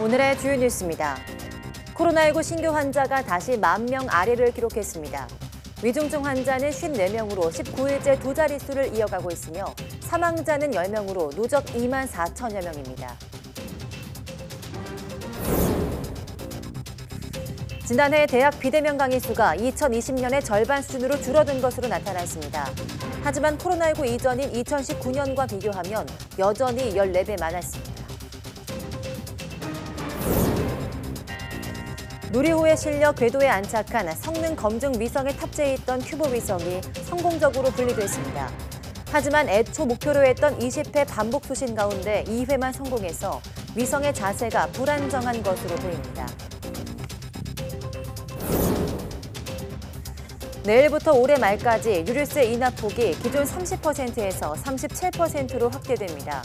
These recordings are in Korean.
오늘의 주요 뉴스입니다. 코로나19 신규 환자가 다시 10,000명 아래를 기록했습니다. 위중증 환자는 54명으로 19일째 두 자릿수를 이어가고 있으며 사망자는 10명으로 누적 24,000여 명입니다. 지난해 대학 비대면 강의 수가 2020년의 절반 수준으로 줄어든 것으로 나타났습니다. 하지만 코로나19 이전인 2019년과 비교하면 여전히 14배 많았습니다. 누리호에 실려 궤도에 안착한 성능 검증 위성에 탑재해 있던 큐브 위성이 성공적으로 분리됐습니다. 하지만 애초 목표로 했던 20회 반복 수신 가운데 2회만 성공해서 위성의 자세가 불안정한 것으로 보입니다. 내일부터 올해 말까지 유류세 인하폭이 기존 30%에서 37%로 확대됩니다.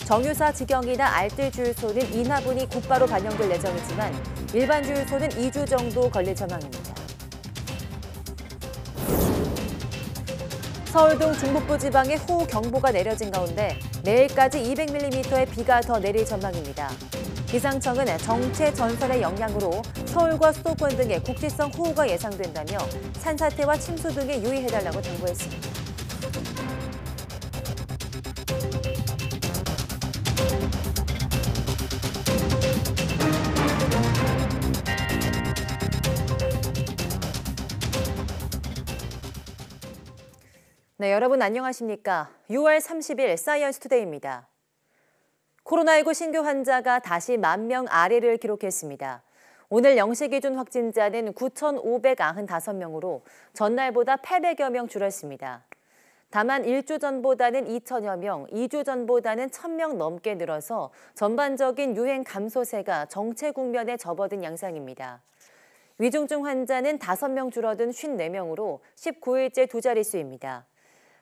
정유사 직영이나 알뜰 주유소는 인하분이 곧바로 반영될 예정이지만 일반 주유소는 2주 정도 걸릴 전망입니다. 서울 등 중북부 지방에 호우경보가 내려진 가운데 내일까지 200mm의 비가 더 내릴 전망입니다. 기상청은 정체 전선의 영향으로 서울과 수도권 등에 국지성 호우가 예상된다며 산사태와 침수 등에 유의해달라고 당부했습니다. 네, 여러분 안녕하십니까? 6월 30일 사이언스 투데이입니다. 코로나19 신규 환자가 다시 10,000명 아래를 기록했습니다. 오늘 0시 기준 확진자는 9,595명으로 전날보다 800여 명 줄었습니다. 다만 1주 전보다는 2,000여 명, 2주 전보다는 1,000명 넘게 늘어서 전반적인 유행 감소세가 정체 국면에 접어든 양상입니다. 위중증 환자는 5명 줄어든 54명으로 19일째 두 자릿수입니다.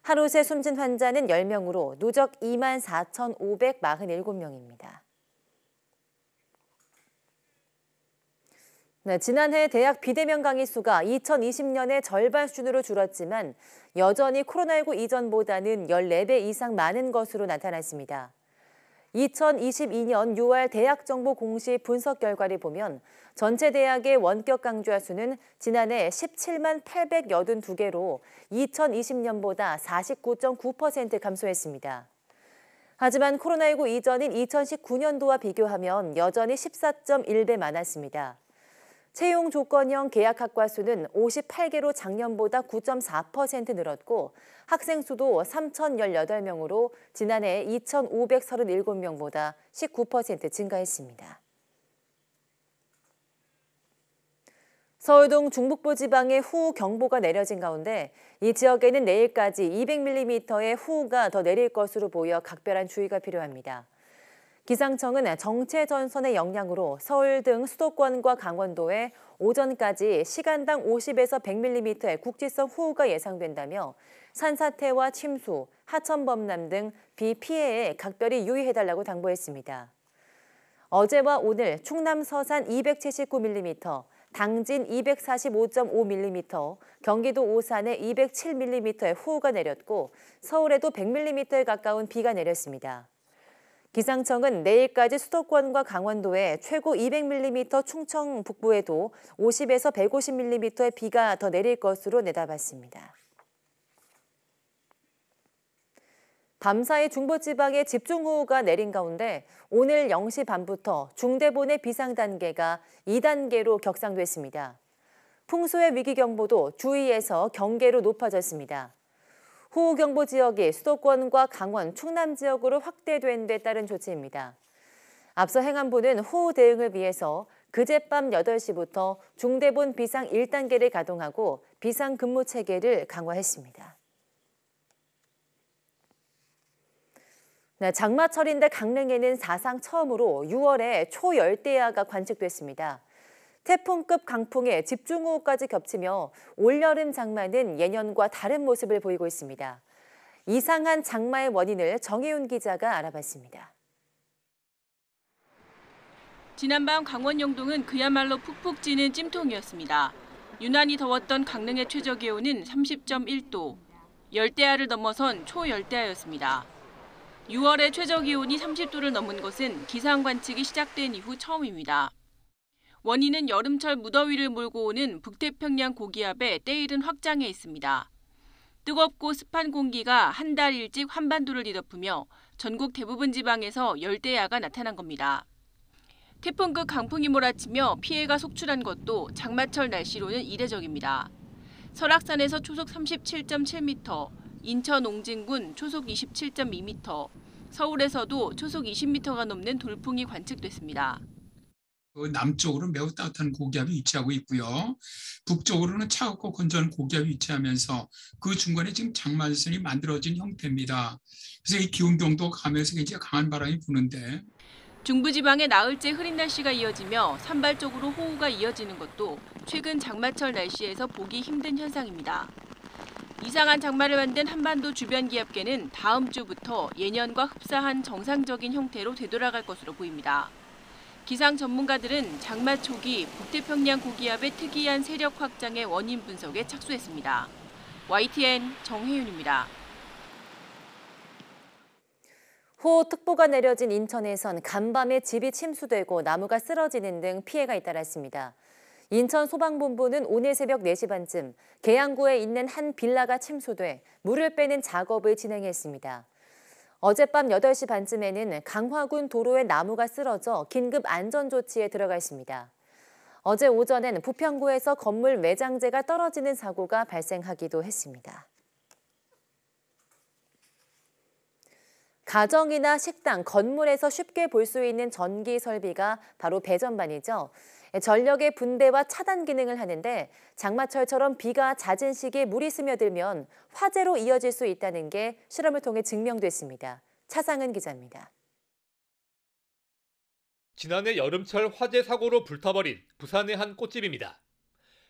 하루 새 숨진 환자는 10명으로 누적 24,547명입니다. 네, 지난해 대학 비대면 강의 수가 2020년의 절반 수준으로 줄었지만 여전히 코로나19 이전보다는 14배 이상 많은 것으로 나타났습니다. 2022년 6월 대학정보 공시 분석 결과를 보면 전체 대학의 원격 강좌 수는 지난해 17만 882개로 2020년보다 49.9% 감소했습니다. 하지만 코로나19 이전인 2019년도와 비교하면 여전히 14.1배 많았습니다. 채용 조건형 계약학과 수는 58개로 작년보다 9.4% 늘었고 학생 수도 3,018명으로 지난해 2,537명보다 19% 증가했습니다. 서울 등 중북부 지방에 호우경보가 내려진 가운데 이 지역에는 내일까지 200mm의 호우가 더 내릴 것으로 보여 각별한 주의가 필요합니다. 기상청은 정체 전선의 영향으로 서울 등 수도권과 강원도에 오전까지 시간당 50에서 100mm의 국지성 호우가 예상된다며 산사태와 침수, 하천 범람 등 비 피해에 각별히 유의해달라고 당부했습니다. 어제와 오늘 충남 서산 279mm, 당진 245.5mm, 경기도 오산에 207mm의 호우가 내렸고 서울에도 100mm에 가까운 비가 내렸습니다. 기상청은 내일까지 수도권과 강원도에 최고 200mm, 충청 북부에도 50에서 150mm의 비가 더 내릴 것으로 내다봤습니다. 밤사이 중부지방에 집중호우가 내린 가운데 오늘 0시 반부터 중대본의 비상단계가 2단계로 격상됐습니다. 풍수의 위기경보도 주의에서 경계로 높아졌습니다. 호우경보 지역이 수도권과 강원, 충남 지역으로 확대된 데 따른 조치입니다. 앞서 행안부는 호우 대응을 위해서 그젯밤 8시부터 중대본 비상 1단계를 가동하고 비상근무 체계를 강화했습니다. 네, 장마철인데 강릉에는 사상 처음으로 6월에 초열대야가 관측됐습니다. 태풍급 강풍에 집중호우까지 겹치며 올여름 장마는 예년과 다른 모습을 보이고 있습니다. 이상한 장마의 원인을 정혜윤 기자가 알아봤습니다. 지난밤 강원 영동은 그야말로 푹푹 찌는 찜통이었습니다. 유난히 더웠던 강릉의 최저기온은 30.1도, 열대야를 넘어선 초열대야였습니다. 6월에 최저기온이 30도를 넘은 것은 기상 관측이 시작된 이후 처음입니다. 원인은 여름철 무더위를 몰고 오는 북태평양 고기압의 때이른 확장에 있습니다. 뜨겁고 습한 공기가 한 달 일찍 한반도를 뒤덮으며 전국 대부분 지방에서 열대야가 나타난 겁니다. 태풍급 강풍이 몰아치며 피해가 속출한 것도 장마철 날씨로는 이례적입니다. 설악산에서 초속 37.7m, 인천 옹진군 초속 27.2m, 서울에서도 초속 20m가 넘는 돌풍이 관측됐습니다. 남쪽으로 매우 따뜻한 고기압이 위치하고 있고요. 북쪽으로는 차갑고 건조한 고기압이 위치하면서 그 중간에 지금 장마선이 만들어진 형태입니다. 그래서 이 기온 변동도가 가면서 굉장히 강한 바람이 부는데 중부지방에 나흘째 흐린 날씨가 이어지며 산발적으로 호우가 이어지는 것도 최근 장마철 날씨에서 보기 힘든 현상입니다. 이상한 장마를 만든 한반도 주변 기압계는 다음 주부터 예년과 흡사한 정상적인 형태로 되돌아갈 것으로 보입니다. 기상 전문가들은 장마 초기 북태평양 고기압의 특이한 세력 확장의 원인 분석에 착수했습니다. YTN 정혜윤입니다. 호우특보가 내려진 인천에선 간밤에 집이 침수되고 나무가 쓰러지는 등 피해가 잇따랐습니다. 인천 소방본부는 오늘 새벽 4시 반쯤 계양구에 있는 한 빌라가 침수돼 물을 빼는 작업을 진행했습니다. 어젯밤 8시 반쯤에는 강화군 도로에 나무가 쓰러져 긴급 안전조치에 들어가 있습니다. 어제 오전엔 부평구에서 건물 외장재가 떨어지는 사고가 발생하기도 했습니다. 가정이나 식당, 건물에서 쉽게 볼 수 있는 전기 설비가 바로 배전반이죠. 전력의 분대와 차단 기능을 하는데 장마철처럼 비가 잦은 시기에 물이 스며들면 화재로 이어질 수 있다는 게 실험을 통해 증명됐습니다. 차상은 기자입니다. 지난해 여름철 화재 사고로 불타버린 부산의 한 꽃집입니다.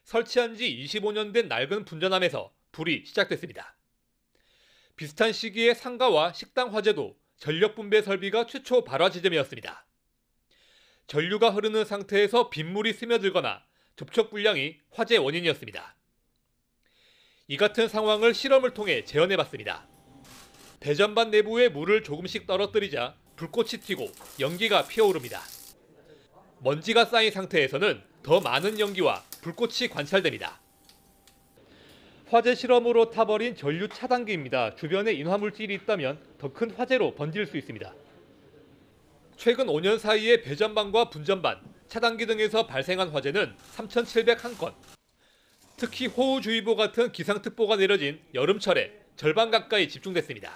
설치한 지 25년 된 낡은 분전함에서 불이 시작됐습니다. 비슷한 시기에 상가와 식당 화재도 전력 분배 설비가 최초 발화 지점이었습니다. 전류가 흐르는 상태에서 빗물이 스며들거나 접촉 불량이 화재 원인이었습니다. 이 같은 상황을 실험을 통해 재현해봤습니다. 배전반 내부에 물을 조금씩 떨어뜨리자 불꽃이 튀고 연기가 피어오릅니다. 먼지가 쌓인 상태에서는 더 많은 연기와 불꽃이 관찰됩니다. 화재 실험으로 타버린 전류 차단기입니다. 주변에 인화물질이 있다면 더 큰 화재로 번질 수 있습니다. 최근 5년 사이에 배전반과 분전반, 차단기 등에서 발생한 화재는 3,701건. 특히 호우주의보 같은 기상특보가 내려진 여름철에 절반 가까이 집중됐습니다.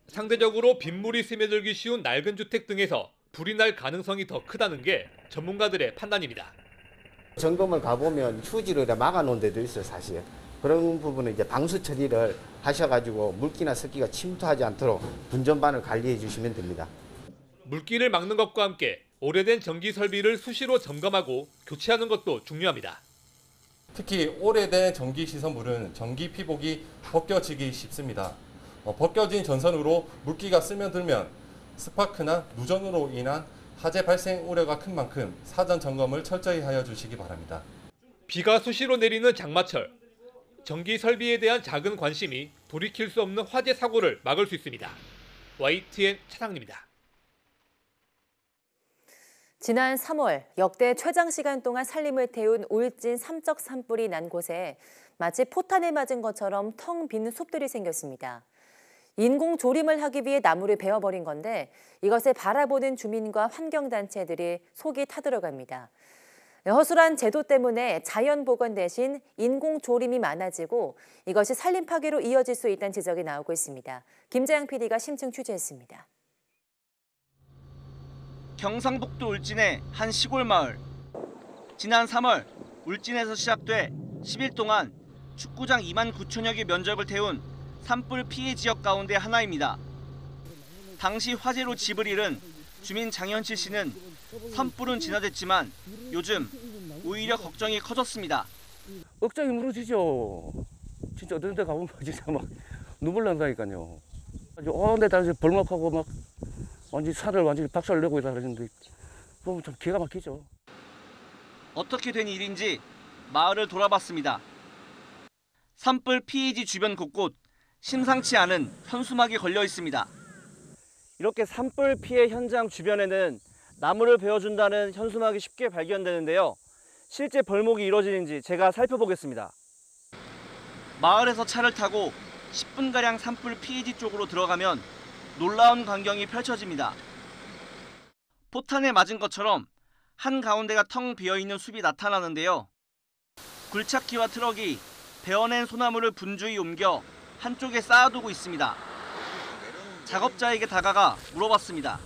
상대적으로 빗물이 스며들기 쉬운 낡은 주택 등에서 불이 날 가능성이 더 크다는 게 전문가들의 판단입니다. 점검을 가보면 휴지로 막아놓은 데도 있어요, 사실. 그런 부분은 이제 방수 처리를 하셔가지고 물기나 습기가 침투하지 않도록 분전반을 관리해 주시면 됩니다. 물기를 막는 것과 함께 오래된 전기 설비를 수시로 점검하고 교체하는 것도 중요합니다. 특히 오래된 전기 시설물은 전기 피복이 벗겨지기 쉽습니다. 벗겨진 전선으로 물기가 스며들면 스파크나 누전으로 인한 화재 발생 우려가 큰 만큼 사전 점검을 철저히 하여 주시기 바랍니다. 비가 수시로 내리는 장마철, 전기 설비에 대한 작은 관심이 돌이킬 수 없는 화재 사고를 막을 수 있습니다. YTN 차상입니다. 지난 3월 역대 최장 시간 동안 산림을 태운 울진 삼척 산불이 난 곳에 마치 포탄을 맞은 것처럼 텅 빈 숲들이 생겼습니다. 인공 조림을 하기 위해 나무를 베어버린 건데 이것을 바라보는 주민과 환경단체들이 속이 타들어갑니다. 허술한 제도 때문에 자연복원 대신 인공 조림이 많아지고 이것이 산림 파괴로 이어질 수 있다는 지적이 나오고 있습니다. 김재양 PD가 심층 취재했습니다. 경상북도 울진의 한 시골 마을. 지난 3월 울진에서 시작돼 10일 동안 축구장 2만 9천여 개 면적을 태운 산불 피해 지역 가운데 하나입니다. 당시 화재로 집을 잃은 주민 장현칠 씨는 산불은 진화됐지만 요즘 오히려 걱정이 커졌습니다. 억장이 무너지죠. 진짜 어떤 데 가보면 진짜 막 눈물 난다니까요. 온데 다 벌목하고 막 완전히 산을 완전히 박살내고 있다 그러는데 보면 좀 기가 막히죠. 어떻게 된 일인지 마을을 돌아봤습니다. 산불 피해지 주변 곳곳 심상치 않은 현수막이 걸려 있습니다. 이렇게 산불 피해 현장 주변에는 나무를 베어준다는 현수막이 쉽게 발견되는데요. 실제 벌목이 이루어지는지 제가 살펴보겠습니다. 마을에서 차를 타고 10분가량 산불 피해지 쪽으로 들어가면 놀라운 광경이 펼쳐집니다. 포탄에 맞은 것처럼 한가운데가 텅 비어있는 숲이 나타나는데요. 굴착기와 트럭이 베어낸 소나무를 분주히 옮겨 한쪽에 쌓아두고 있습니다. 작업자에게 다가가 물어봤습니다.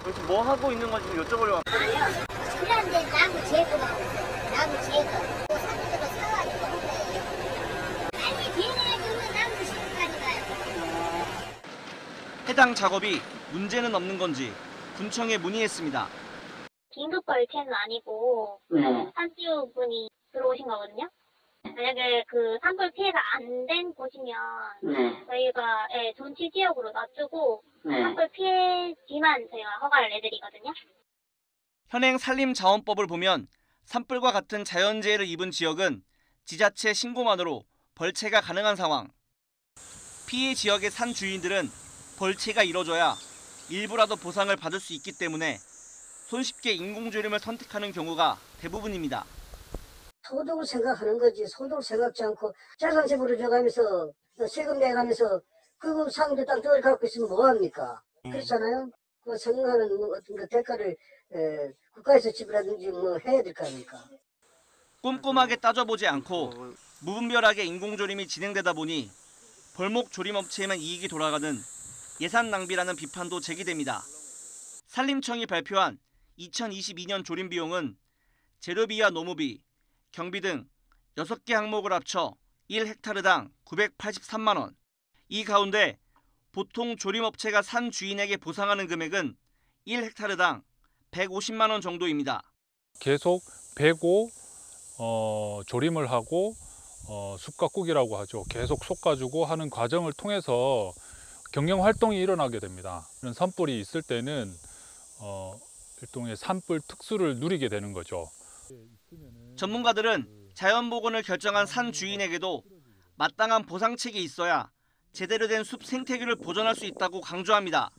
여기서 뭐 하고 있는 건지 좀 여쭤보려고 합니다. 그런데 나무 제거가 나무 제거 산으로 사와지고 한 거예요. 아니 비행해주면 나무 제거까지 가요. 해당 작업이 문제는 없는 건지 군청에 문의했습니다. 긴급 벌채는 아니고 산주분이 들어오신 거거든요. 만약에 그 산불 피해가 안 된 곳이면 저희가 존치 지역으로 놔두고 산불 피해지만 저희가 허가를 내드리거든요. 현행 산림자원법을 보면 산불과 같은 자연재해를 입은 지역은 지자체 신고만으로 벌채가 가능한 상황. 피해 지역의 산 주인들은 벌채가 이뤄져야 일부라도 보상을 받을 수 있기 때문에 손쉽게 인공조림을 선택하는 경우가 대부분입니다. 소득을 생각하는 거지. 소득을 생각지 않고 자산세부를 줘가면서 세금 내가면서 그 상대 땅덩어리 갖고 있으면 뭐합니까? 그렇잖아요. 그 생각하는 어떤 그 대가를 국가에서 지불하든지 뭐 해야 될 거 아닙니까? 꼼꼼하게 따져보지 않고 무분별하게 인공조림이 진행되다 보니 벌목 조림업체에만 이익이 돌아가는 예산 낭비라는 비판도 제기됩니다. 산림청이 발표한 2022년 조림 비용은 재료비와 노무비, 경비 등 6개 항목을 합쳐 1헥타르당 983만 원. 이 가운데 보통 조림업체가 산 주인에게 보상하는 금액은 1헥타르당 150만 원 정도입니다. 계속 베고 조림을 하고 숲가꾸기라고 하죠. 계속 솎아주고 하는 과정을 통해서 경영활동이 일어나게 됩니다. 이런 산불이 있을 때는 일종의 산불 특수를 누리게 되는 거죠. 전문가들은 자연복원을 결정한 산 주인에게도 마땅한 보상책이 있어야 제대로 된 숲 생태계를 보존할 수 있다고 강조합니다.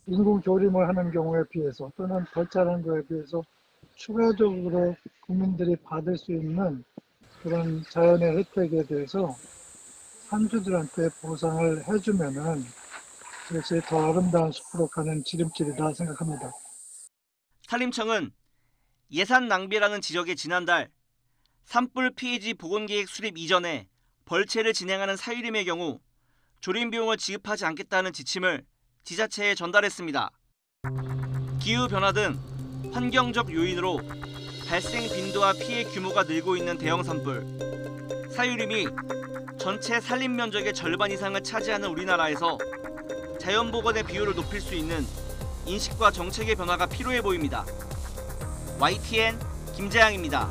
인공조림을 하는 경우에 비해서 또는 벌채하는 거에 비해서 추가적으로 국민들이 받을 수 있는 그런 자연의 혜택에 대해서 산주들한테 보상을 해주면은 그것이 더 아름다운 숲으로 가는 지름길이다 생각합니다. 산림청은 예산 낭비라는 지적에 지난달 산불 피해지 복원계획 수립 이전에 벌채를 진행하는 사유림의 경우 조림 비용을 지급하지 않겠다는 지침을 지자체에 전달했습니다. 기후변화 등 환경적 요인으로 발생 빈도와 피해 규모가 늘고 있는 대형 산불. 사유림이 전체 산림 면적의 절반 이상을 차지하는 우리나라에서 자연복원의 비율을 높일 수 있는 인식과 정책의 변화가 필요해 보입니다. YTN 김재양입니다.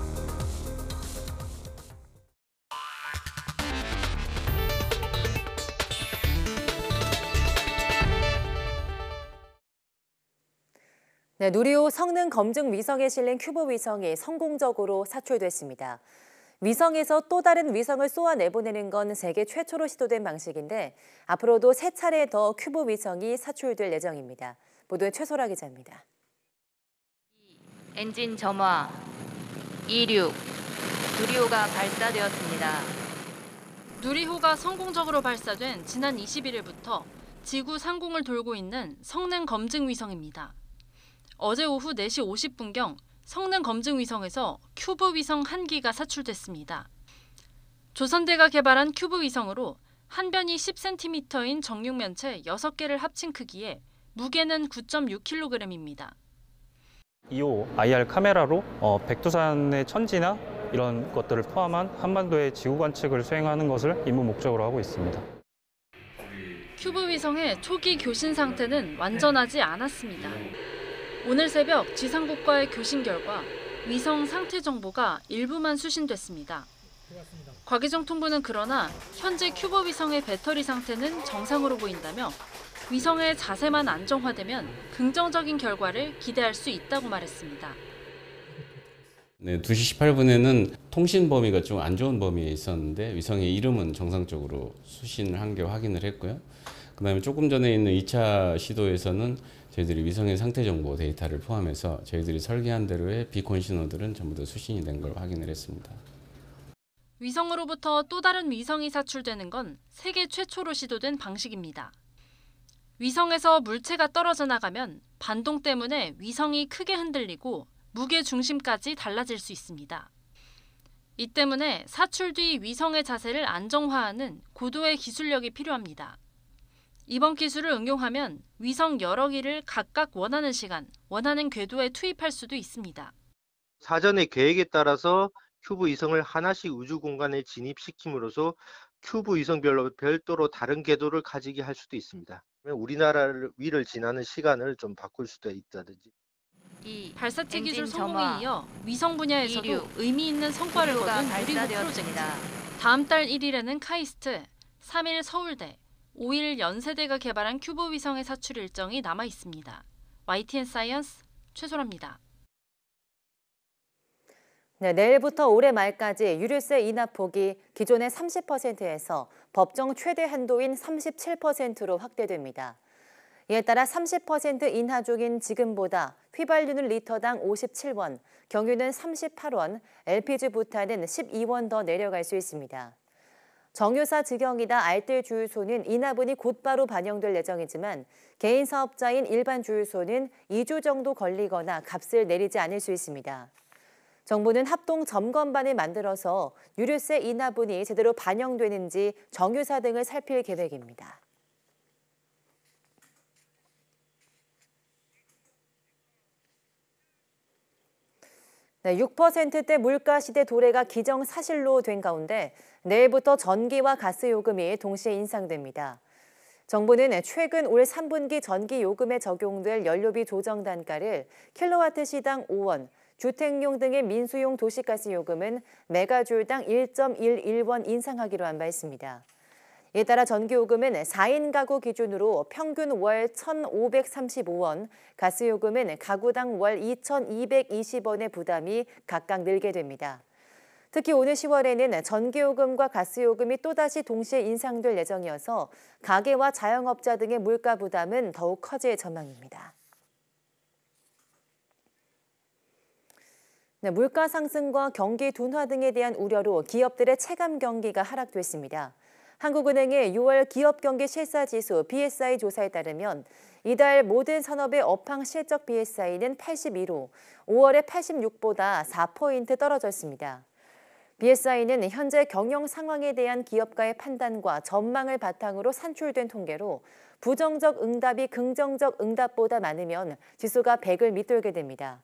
네, 누리호 성능 검증 위성에 실린 큐브 위성이 성공적으로 사출됐습니다. 위성에서 또 다른 위성을 쏘아 내보내는 건 세계 최초로 시도된 방식인데 앞으로도 3차례 더 큐브 위성이 사출될 예정입니다. 보도에 최소라 기자입니다. 엔진 점화, 이륙, 누리호가 발사되었습니다. 누리호가 성공적으로 발사된 지난 21일부터 지구 상공을 돌고 있는 성능 검증 위성입니다. 어제 오후 4시 50분경 성능 검증 위성에서 큐브 위성 1기가 사출됐습니다. 조선대가 개발한 큐브 위성으로 한 변이 10cm인 정육 면체 6개를 합친 크기에 무게는 9.6kg입니다. 2호 IR 카메라로 백두산의 천지나 이런 것들을 포함한 한반도의 지구 관측을 수행하는 것을 임무 목적으로 하고 있습니다. 큐브 위성의 초기 교신 상태는 완전하지 않았습니다. 오늘 새벽 지상국과의 교신 결과 위성 상태 정보가 일부만 수신됐습니다. 과기정통부는 그러나 현재 큐브 위성의 배터리 상태는 정상으로 보인다며 위성의 자세만 안정화되면 긍정적인 결과를 기대할 수 있다고 말했습니다. 네, 2시 18분에는 통신 범위가 좀 안 좋은 범위에 있었는데 위성의 이름은 정상적으로 수신을 한 게 확인을 했고요. 그다음에 조금 전에 있는 2차 시도에서는 저희들이 위성의 상태 정보 데이터를 포함해서 저희들이 설계한 대로의 비콘 신호들은 전부 다 수신이 된 걸 확인을 했습니다. 위성으로부터 또 다른 위성이 사출되는 건 세계 최초로 시도된 방식입니다. 위성에서 물체가 떨어져 나가면 반동 때문에 위성이 크게 흔들리고 무게 중심까지 달라질 수 있습니다. 이 때문에 사출 뒤 위성의 자세를 안정화하는 고도의 기술력이 필요합니다. 이번 기술을 응용하면 위성 여러 기를 각각 원하는 시간, 원하는 궤도에 투입할 수도 있습니다. 사전의 계획에 따라서 큐브 위성을 하나씩 우주 공간에 진입시킴으로써 큐브 위성별로 별도로 다른 궤도를 가지게 할 수도 있습니다. 우리나라 위를 지나는 시간을 좀 바꿀 수도 있다든지. 발사체 기술 성공에 이어 위성 분야에서도 의미 있는 성과를 거둔 누리호 프로젝트. 다음 달 1일에는 카이스트, 3일 서울대, 5일 연세대가 개발한 큐브 위성의 사출 일정이 남아 있습니다. YTN 사이언스 최소라입니다. 네, 내일부터 올해 말까지 유류세 인하폭이 기존의 30%에서 법정 최대 한도인 37%로 확대됩니다. 이에 따라 30% 인하 중인 지금보다 휘발유는 리터당 57원, 경유는 38원, LPG 부탄은 12원 더 내려갈 수 있습니다. 정유사 직영이나 알뜰 주유소는 인하분이 곧바로 반영될 예정이지만 개인 사업자인 일반 주유소는 2주 정도 걸리거나 값을 내리지 않을 수 있습니다. 정부는 합동 점검반을 만들어서 유류세 인하분이 제대로 반영되는지 정유사 등을 살필 계획입니다. 네, 6%대 물가 시대 도래가 기정사실로 된 가운데 내일부터 전기와 가스 요금이 동시에 인상됩니다. 정부는 최근 올 3분기 전기 요금에 적용될 연료비 조정 단가를 킬로와트 시당 5원, 주택용 등의 민수용 도시가스 요금은 메가줄당 1.11원 인상하기로 한 바 있습니다. 이에 따라 전기요금은 4인 가구 기준으로 평균 월 1,535원, 가스요금은 가구당 월 2,220원의 부담이 각각 늘게 됩니다. 특히 오늘 10월에는 전기요금과 가스요금이 또다시 동시에 인상될 예정이어서 가게와 자영업자 등의 물가 부담은 더욱 커질 전망입니다. 네, 물가 상승과 경기 둔화 등에 대한 우려로 기업들의 체감 경기가 하락됐습니다. 한국은행의 6월 기업경기 실사지수 BSI 조사에 따르면 이달 모든 산업의 업황 실적 BSI는 82로 5월에 86보다 4포인트 떨어졌습니다. BSI는 현재 경영 상황에 대한 기업가의 판단과 전망을 바탕으로 산출된 통계로 부정적 응답이 긍정적 응답보다 많으면 지수가 100을 밑돌게 됩니다.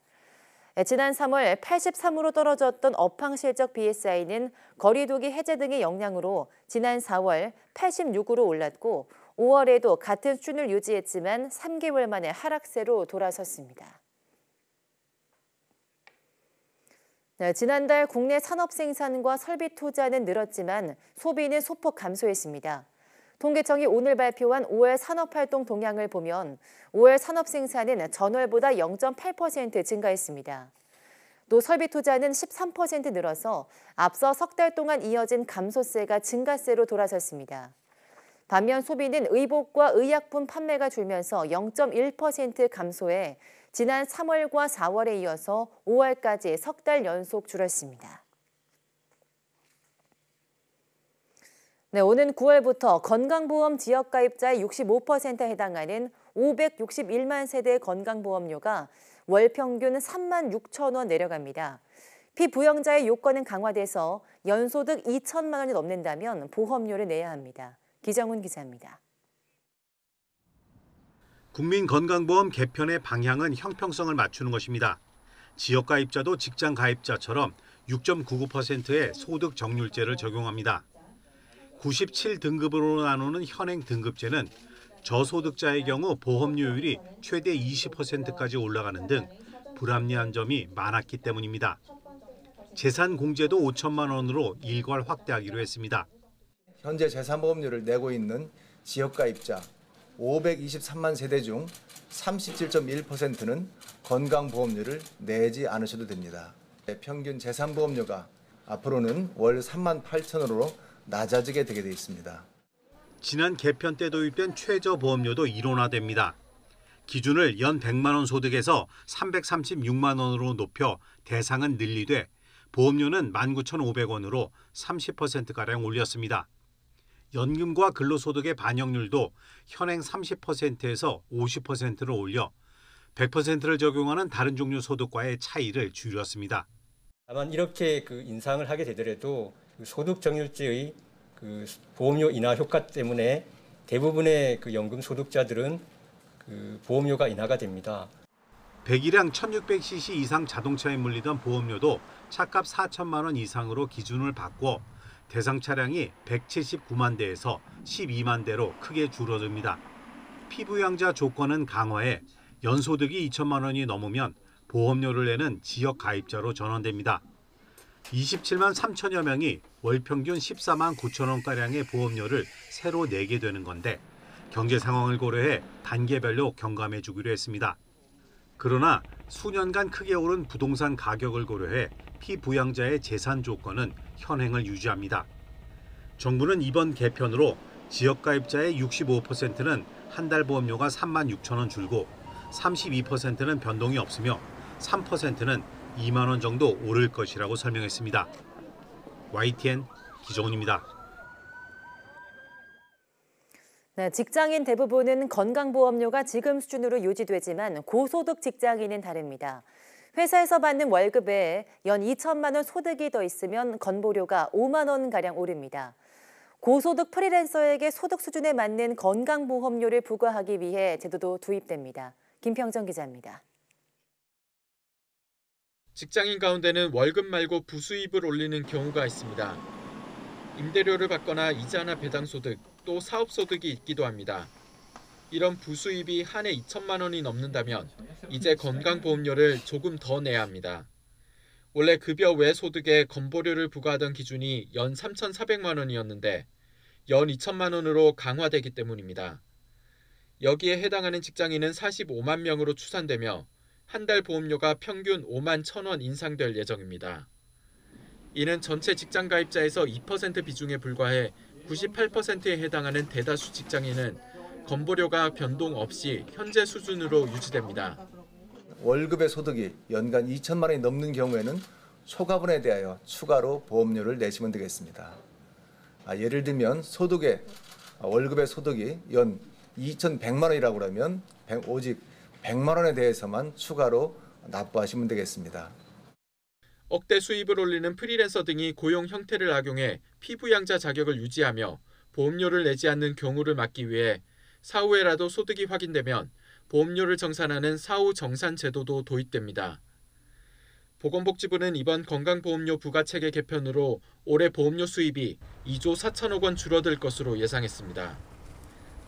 지난 3월 83으로 떨어졌던 업황 실적 BSI는 거리두기 해제 등의 영향으로 지난 4월 86으로 올랐고 5월에도 같은 수준을 유지했지만 3개월 만에 하락세로 돌아섰습니다. 네, 지난달 국내 산업 생산과 설비 투자는 늘었지만 소비는 소폭 감소했습니다. 통계청이 오늘 발표한 5월 산업활동 동향을 보면 5월 산업 생산은 전월보다 0.8% 증가했습니다. 또 설비 투자는 13% 늘어서 앞서 석 달 동안 이어진 감소세가 증가세로 돌아섰습니다. 반면 소비는 의복과 의약품 판매가 줄면서 0.1% 감소해 지난 3월과 4월에 이어서 5월까지 석 달 연속 줄었습니다. 네, 오는 9월부터 건강보험 지역가입자의 65%에 해당하는 561만 세대의 건강보험료가 월 평균 3만 6천 원 내려갑니다. 피부영자의 요건은 강화돼서 연소득 2천만 원이 넘는다면 보험료를 내야 합니다. 기정훈 기자입니다. 국민건강보험 개편의 방향은 형평성을 맞추는 것입니다. 지역가입자도 직장가입자처럼 6.99%의 소득 정률제를 적용합니다. 97등급으로 나누는 현행 등급제는 저소득자의 경우 보험료율이 최대 20%까지 올라가는 등 불합리한 점이 많았기 때문입니다. 재산공제도 5천만 원으로 일괄 확대하기로 했습니다. 현재 재산보험료를 내고 있는 지역가입자 523만 세대 중 37.1%는 건강보험료를 내지 않으셔도 됩니다. 평균 재산보험료가 앞으로는 월 38,000원으로 낮아지게 되게 돼 있습니다. 지난 개편 때 도입된 최저보험료도 일원화됩니다. 기준을 연 100만 원 소득에서 336만 원으로 높여 대상은 늘리되 보험료는 19,500원으로 30%가량 올렸습니다. 연금과 근로소득의 반영률도 현행 30%에서 50%로 올려 100%를 적용하는 다른 종류 소득과의 차이를 줄였습니다. 다만 이렇게 인상을 하게 되더라도 소득 정률제의 보험료 인하 효과 때문에 대부분의 연금 소득자들은 보험료가 인하가 됩니다. 100일량 1600cc 이상 자동차에 물리던 보험료도 차값 4천만 원 이상으로 기준을 바꿔 대상 차량이 179만 대에서 12만 대로 크게 줄어듭니다. 피부양자 조건은 강화해 연소득이 2천만 원이 넘으면 보험료를 내는 지역 가입자로 전환됩니다. 27만 3천여 명이 월 평균 14만 9천 원가량의 보험료를 새로 내게 되는 건데 경제 상황을 고려해 단계별로 경감해 주기로 했습니다. 그러나 수년간 크게 오른 부동산 가격을 고려해 피부양자의 재산 조건은 현행을 유지합니다. 정부는 이번 개편으로 지역 가입자의 65%는 한 달 보험료가 3만 6천 원 줄고 32%는 변동이 없으며 3%는 2만 원 정도 오를 것이라고 설명했습니다. YTN 기정훈입니다. 네, 직장인 대부분은 건강보험료가 지금 수준으로 유지되지만 고소득 직장인은 다릅니다. 회사에서 받는 월급에 연 2천만 원 소득이 더 있으면 건보료가 5만 원가량 오릅니다. 고소득 프리랜서에게 소득 수준에 맞는 건강보험료를 부과하기 위해 제도도 도입됩니다. 김평정 기자입니다. 직장인 가운데는 월급 말고 부수입을 올리는 경우가 있습니다. 임대료를 받거나 이자나 배당소득, 또 사업소득이 있기도 합니다. 이런 부수입이 한 해 2천만 원이 넘는다면 이제 건강보험료를 조금 더 내야 합니다. 원래 급여 외 소득에 건보료를 부과하던 기준이 연 3,400만 원이었는데 연 2천만 원으로 강화되기 때문입니다. 여기에 해당하는 직장인은 45만 명으로 추산되며 한 달 보험료가 평균 5만 1,000원 인상될 예정입니다. 이는 전체 직장 가입자에서 2% 비중에 불과해 98%에 해당하는 대다수 직장인은 건보료가 변동 없이 현재 수준으로 유지됩니다. 월급의 소득이 연간 2천만 원이 넘는 경우에는 초과분에 대하여 추가로 보험료를 내시면 되겠습니다. 예를 들면 월급의 소득이 연 2,100만 원이라고 하면 오직 100만 원에 대해서만 추가로 납부하시면 되겠습니다. 억대 수입을 올리는 프리랜서 등이 고용 형태를 악용해 피부양자 자격을 유지하며 보험료를 내지 않는 경우를 막기 위해 사후에라도 소득이 확인되면 보험료를 정산하는 사후 정산 제도도 도입됩니다. 보건복지부는 이번 건강보험료 부과체계 개편으로 올해 보험료 수입이 2조 4천억 원 줄어들 것으로 예상했습니다.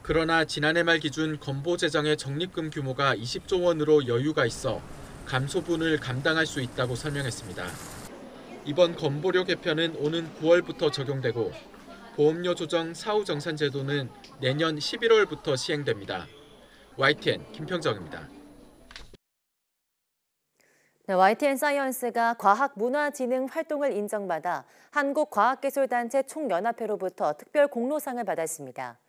그러나 지난해 말 기준 건보 재정의 적립금 규모가 20조 원으로 여유가 있어 감소분을 감당할 수 있다고 설명했습니다. 이번 건보료 개편은 오는 9월부터 적용되고 보험료 조정 사후 정산 제도는 내년 11월부터 시행됩니다. YTN 김평정입니다. 네, YTN 사이언스가 과학문화진흥 활동을 인정받아 한국과학기술단체 총연합회로부터 특별 공로상을 받았습니다.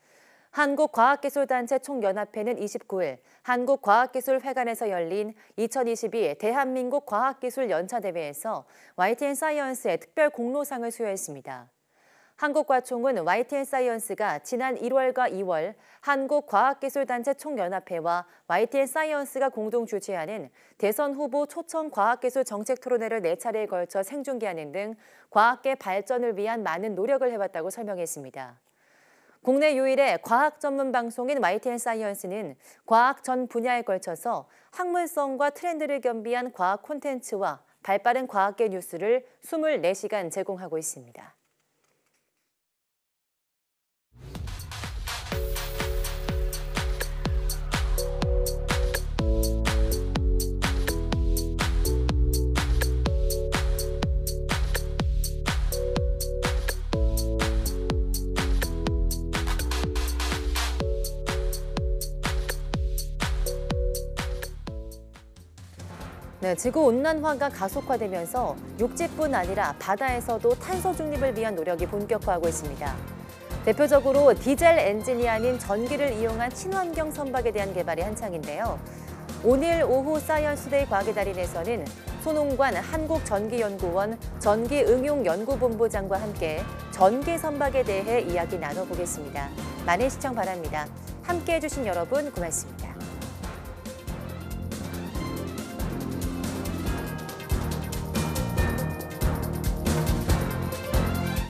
한국과학기술단체 총연합회는 29일 한국과학기술회관에서 열린 2022 대한민국 과학기술연차대회에서 YTN 사이언스의 특별 공로상을 수여했습니다. 한국과총은 YTN 사이언스가 지난 1월과 2월 한국과학기술단체 총연합회와 YTN 사이언스가 공동 주최하는 대선 후보 초청 과학기술 정책 토론회를 4차례에 걸쳐 생중계하는 등 과학계 발전을 위한 많은 노력을 해왔다고 설명했습니다. 국내 유일의 과학 전문 방송인 YTN 사이언스는 과학 전 분야에 걸쳐서 학문성과 트렌드를 겸비한 과학 콘텐츠와 발빠른 과학계 뉴스를 24시간 제공하고 있습니다. 네, 지구온난화가 가속화되면서 육지뿐 아니라 바다에서도 탄소 중립을 위한 노력이 본격화하고 있습니다. 대표적으로 디젤 엔진이 아닌 전기를 이용한 친환경 선박에 대한 개발이 한창인데요. 오늘 오후 사이언스데이 과학의 달인에서는 손홍관 한국전기연구원 전기응용연구본부장과 함께 전기 선박에 대해 이야기 나눠보겠습니다. 많은 시청 바랍니다. 함께해 주신 여러분 고맙습니다.